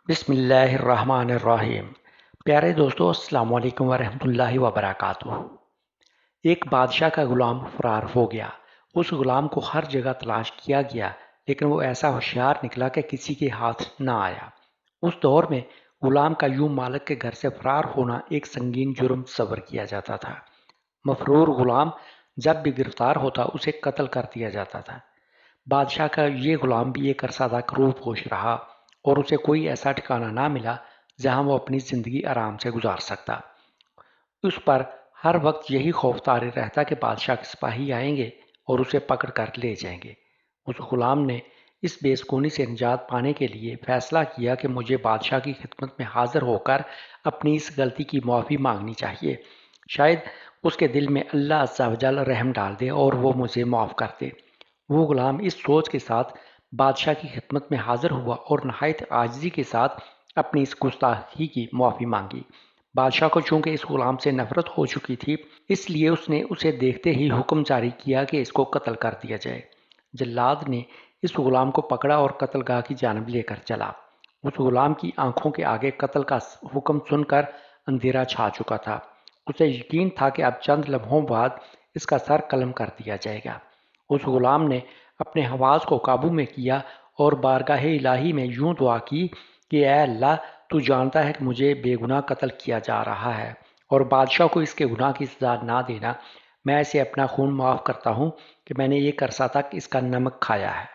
بسم اللہ الرحمن الرحیم۔ پیارے دوستو، السلام علیکم ورحمۃ اللہ وبرکاتہ۔ ایک بادشاہ کا غلام فرار ہو گیا۔ اس غلام کو ہر جگہ تلاش کیا گیا، لیکن وہ ایسا ہوشیار نکلا کہ کسی کے ہاتھ نہ آیا۔ اس دور میں غلام کا یوں مالک کے گھر سے فرار ہونا ایک سنگین جرم تصور کیا جاتا تھا۔ مفرور غلام جب بھی گرفتار ہوتا اسے قتل کر دیا جاتا تھا۔ بادشاہ کا یہ غلام بھی ایک عرصہ تک روح پوش رہا اور اسے کوئی ایسا ٹھکانہ نہ ملا جہاں وہ اپنی زندگی آرام سے گزار سکتا۔ اس پر ہر وقت یہی خوف طاری رہتا کہ بادشاہ کے سپاہی آئیں گے اور اسے پکڑ کر لے جائیں گے۔ اس غلام نے اس بے سکونی سے نجات پانے کے لیے فیصلہ کیا کہ مجھے بادشاہ کی خدمت میں حاضر ہو کر اپنی اس غلطی کی معافی مانگنی چاہیے۔ شاید اس کے دل میں اللہ عز و جل رحم ڈال دے اور وہ مجھے معاف کر دے۔ وہ غلام اس سوچ کے ساتھ بادشاہ کی خدمت میں حاضر ہوا اور نہایت عاجزی کے ساتھ اپنی اس گستاخی کی معافی مانگی۔ بادشاہ کو چونکہ اس غلام سے نفرت ہو چکی تھی، اس لیے اس نے اسے دیکھتے ہی حکم جاری کیا کہ اس کو قتل کر دیا جائے۔ جلاد نے اس غلام کو پکڑا اور قتل گاہ کی جانب لے کر چلا۔ اس غلام کی آنکھوں کے آگے قتل کا حکم سن کر اندھیرا چھا چکا تھا۔ اسے یقین تھا کہ اب چند لمحوں بعد اس کا سر قلم کر دیا جائے گا۔ اس غلام نے اپنے حواس کو قابو میں کیا اور بارگاہ الہی میں یوں دعا کی کہ اے اللہ، تو جانتا ہے کہ مجھے بے گناہ قتل کیا جا رہا ہے اور بادشاہ کو اس کے گناہ کی سزا نہ دینا۔ میں اسے اپنا خون معاف کرتا ہوں کہ میں نے ایک عرصہ تک اس کا نمک کھایا ہے۔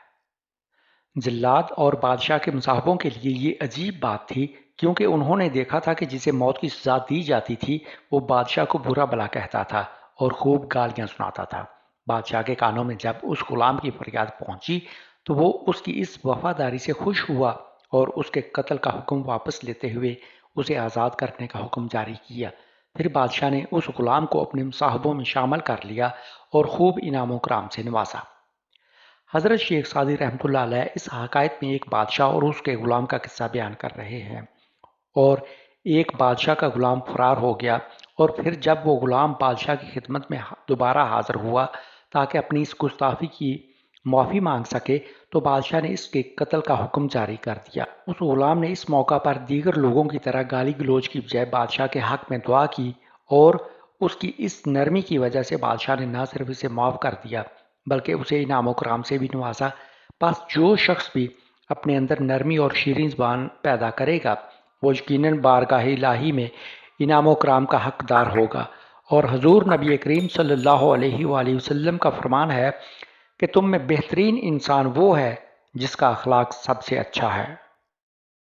جلاد اور بادشاہ کے مصاحبوں کے لیے یہ عجیب بات تھی، کیونکہ انہوں نے دیکھا تھا کہ جسے موت کی سزا دی جاتی تھی وہ بادشاہ کو برا بھلا کہتا تھا اور خوب گالیاں سناتا تھا۔ بادشاہ کے کانوں میں جب اس غلام کی فریاد پہنچی تو وہ اس کی اس وفاداری سے خوش ہوا اور اس کے قتل کا حکم واپس لیتے ہوئے اسے آزاد کرنے کا حکم جاری کیا۔ پھر بادشاہ نے اس غلام کو اپنے مصاحبوں میں شامل کر لیا اور خوب انعام و کرام سے نوازا۔ حضرت شیخ سعدی رحمۃ اللہ علیہ اس حکایت میں ایک بادشاہ اور اس کے غلام کا قصہ بیان کر رہے ہیں۔ اور ایک بادشاہ کا غلام فرار ہو گیا، اور پھر جب وہ غلام بادشاہ کی خدمت میں دوبارہ حاضر ہوا تاکہ اپنی اس گستاخی کی معافی مانگ سکے تو بادشاہ نے اس کے قتل کا حکم جاری کر دیا۔ اس غلام نے اس موقع پر دیگر لوگوں کی طرح گالی گلوچ کی بجائے بادشاہ کے حق میں دعا کی، اور اس کی اس نرمی کی وجہ سے بادشاہ نے نہ صرف اسے معاف کر دیا بلکہ اسے انعام و کرام سے بھی نوازا۔ بس جو شخص بھی اپنے اندر نرمی اور شیریں زبان پیدا کرے گا وہ یقیناً بارگاہ الہی میں انعام و کرام کا حقدار ہوگا۔ اور حضور نبی کریم صلی اللہ علیہ وآلہ وسلم کا فرمان ہے کہ تم میں بہترین انسان وہ ہے جس کا اخلاق سب سے اچھا ہے۔